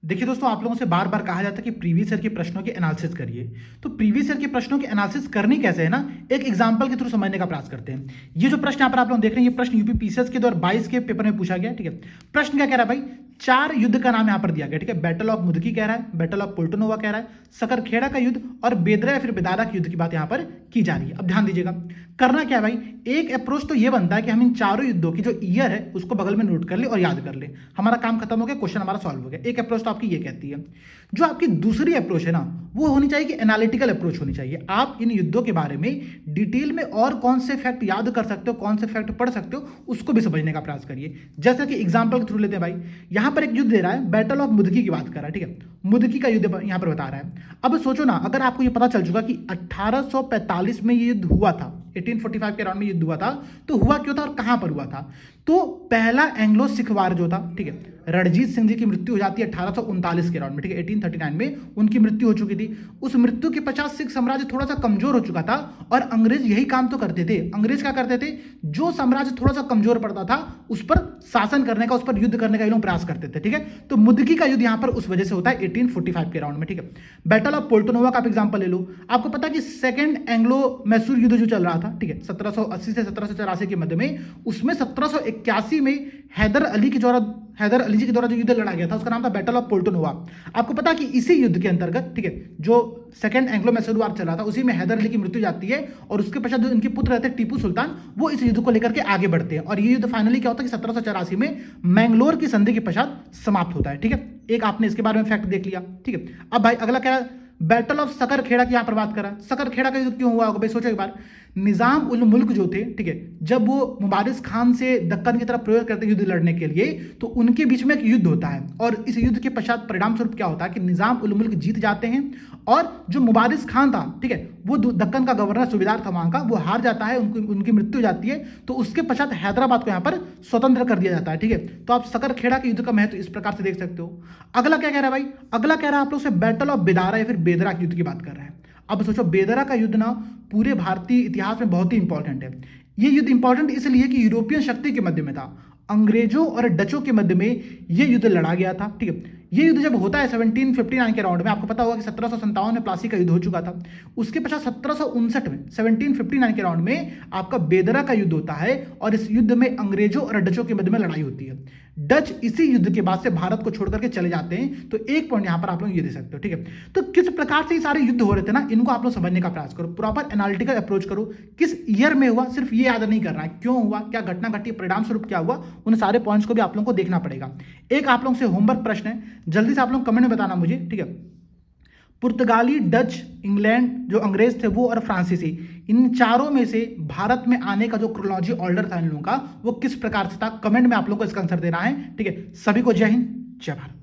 देखिए दोस्तों, आप लोगों से बार बार कहा जाता है कि प्रीवियस ईयर के प्रश्नों के एनालिसिस करिए। तो प्रीवियस ईयर के प्रश्नों के एनालिसिस करनी कैसे है ना, एक एग्जांपल के थ्रू समझने का प्रयास करते हैं। ये जो प्रश्न यहाँ पर आप लोग देख रहे हैं, ये प्रश्न यूपी पीसीएस के 2022 के पेपर में पूछा गया। ठीक है, प्रश्न क्या कह रहा है भाई, 4 युद्ध का नाम यहाँ पर दिया गया। ठीक है, बैटल ऑफ मुदकी कह रहा है, बैटल ऑफ पोल्टनोवा कह रहा है, सकरखेड़ा का युद्ध और बेदरा या फिर बेदारा के युद्ध की बात यहाँ पर की जा रही है। अब ध्यान दीजिएगा, करना क्या है भाई, एक अप्रोच तो ये बनता है कि हम इन चारों युद्धों की जो ईयर है उसको बगल में नोट कर ले और याद कर ले, हमारा काम खत्म हो गया, क्वेश्चन हमारा सॉल्व हो गया। एक अप्रोच तो आपकी ये कहती है। जो आपकी दूसरी अप्रोच है ना, वो होनी चाहिए कि एनालिटिकल अप्रोच होनी चाहिए। आप इन युद्धों के बारे में डिटेल में और कौन से फैक्ट याद कर सकते हो, कौन से फैक्ट पढ़ सकते हो, उसको भी समझने का प्रयास करिए। जैसा कि एग्जांपल के थ्रू लेते हैं भाई, यहां पर एक युद्ध दे रहा है, बैटल ऑफ मुदकी की बात कर रहा है। ठीक है, मुदकी का युद्ध यहां पर बता रहा है। अब सोचो ना, अगर आपको ये पता चल चुका कि 1845 में ये युद्ध हुआ था, 1845 के अराउंड में युद्ध हुआ था, तो हुआ क्यों था और कहां पर हुआ था। तो पहला एंग्लो सिख वार जो था, ठीक है, रणजीत सिंह जी की मृत्यु हो जाती है 1839 के अराउंड में। ठीक है, 1839 में उनकी मृत्यु हो चुकी थी। उस मृत्यु के पश्चात सिख साम्राज्य थोड़ा सा कमजोर हो चुका था और अंग्रेज यही काम तो करते थे। अंग्रेज क्या करते थे, जो साम्राज्य थोड़ा सा कमजोर पड़ता था उस पर शासन करने का, उस पर युद्ध करने का ये लोग प्रयास करते थे। ठीक है, तो मुदकी का युद्ध यहां पर उस वजह से होता है 1845 के अराउंड में। ठीक है, बैटल ऑफ पोल्टनोवा का आप एग्जांपल ले लो। आपको पता है कि सेकंड एंग्लो मैसूर युद्ध जो चल रहा था, ठीक है, 1780 से 1784 के मध्य में, उसमें 1781 में हैदर अली जी के द्वारा जो युद्ध लड़ा गया था उसका नाम था बैटल ऑफ पोल्टनोवा। आपको पता है कि इसी युद्ध के अंतर्गत, ठीक है, जो सेकंड एंग्लो मैसूर वार चला था उसी में हैदर अली की मृत्यु जाती है और उसके पश्चात जो इनके पुत्र रहते हैं टीपू सुल्तान, वो इस युद्ध को लेकर के आगे बढ़ते हैं और ये युद्ध फाइनली क्या होता है कि 1784 में मैंगलोर की संधि के पश्चात समाप्त होता है। ठीक है, एक आपने इसके बारे में फैक्ट देख लिया। ठीक है, अब भाई अगला क्या है, बैटल ऑफ सकरखेड़ा की यहां पर बात करा। सकरखेड़ा का युद्ध क्यों हुआ होगा भाई, सोचो एक बार। निजाम उल मुल्क जो थे, ठीक है, जब वो मुबारिज खान से दक्कन की तरफ प्रयोग करते हैं युद्ध लड़ने के लिए, तो उनके बीच में एक युद्ध होता है और इस युद्ध के पश्चात परिणाम स्वरूप क्या होता है कि निजाम उल मुल्क जीत जाते हैं और जो मुबारिज खान था, ठीक है, वो दक्कन का गवर्नर सूबेदार था वहां का, वो हार जाता है, उनकी मृत्यु हो जाती है। तो उसके पश्चात हैदराबाद को यहां पर स्वतंत्र कर दिया जाता है। ठीक है, तो आप सकरखेड़ा के युद्ध का महत्व इस प्रकार से देख सकते हो। अगला क्या कह रहा है भाई, अगला कह रहा है आप लोग से बैटल ऑफ बेदारा या फिर बेदरा के युद्ध की बात कर रहा है। अब सोचो, बेदरा का युद्ध ना पूरे भारतीय इतिहास में बहुत ही इंपॉर्टेंट है। ये युद्ध इंपॉर्टेंट इसलिए कि यूरोपियन शक्ति के मध्य में था, अंग्रेजों और डचों के मध्य में यह युद्ध लड़ा गया था। ठीक है, ये युद्ध जब होता है 1759 के राउंड में, आपको पता होगा कि 1757 में प्लासी का युद्ध हो चुका था। उसके पश्चात 1759 में 1759 के राउंड में आपका बेदरा का युद्ध होता है और इस युद्ध में अंग्रेजों और डचों के मध्य में लड़ाई होती है। डच इसी युद्ध के बाद से भारत को छोड़ करके चले जाते हैं। तो एक पॉइंट यहां पर आप लोग ये दे सकते हो। ठीक है, तो किस प्रकार से ये सारे युद्ध हो रहे थे ना, इनको आप लोग समझने का प्रयास करो, प्रॉपर एनालिटिकल अप्रोच करो। किस ईयर में हुआ सिर्फ ये याद नहीं करना है, क्यों हुआ, क्या घटना घटी, परिणाम स्वरूप क्या हुआ, उन सारे पॉइंट्स को भी आप लोगों को देखना पड़ेगा। एक आप लोगों से होमवर्क प्रश्न है, जल्दी से आप लोग कमेंट में बताना मुझे। ठीक है, पुर्तगाली, डच, इंग्लैंड जो अंग्रेज थे वो और फ्रांसीसी, इन चारों में से भारत में आने का जो क्रोनोलॉजी ऑर्डर था इन लोगों का, वो किस प्रकार से था, कमेंट में आप लोगों को इसका आंसर देना है। ठीक है, सभी को जय हिंद, जय भारत।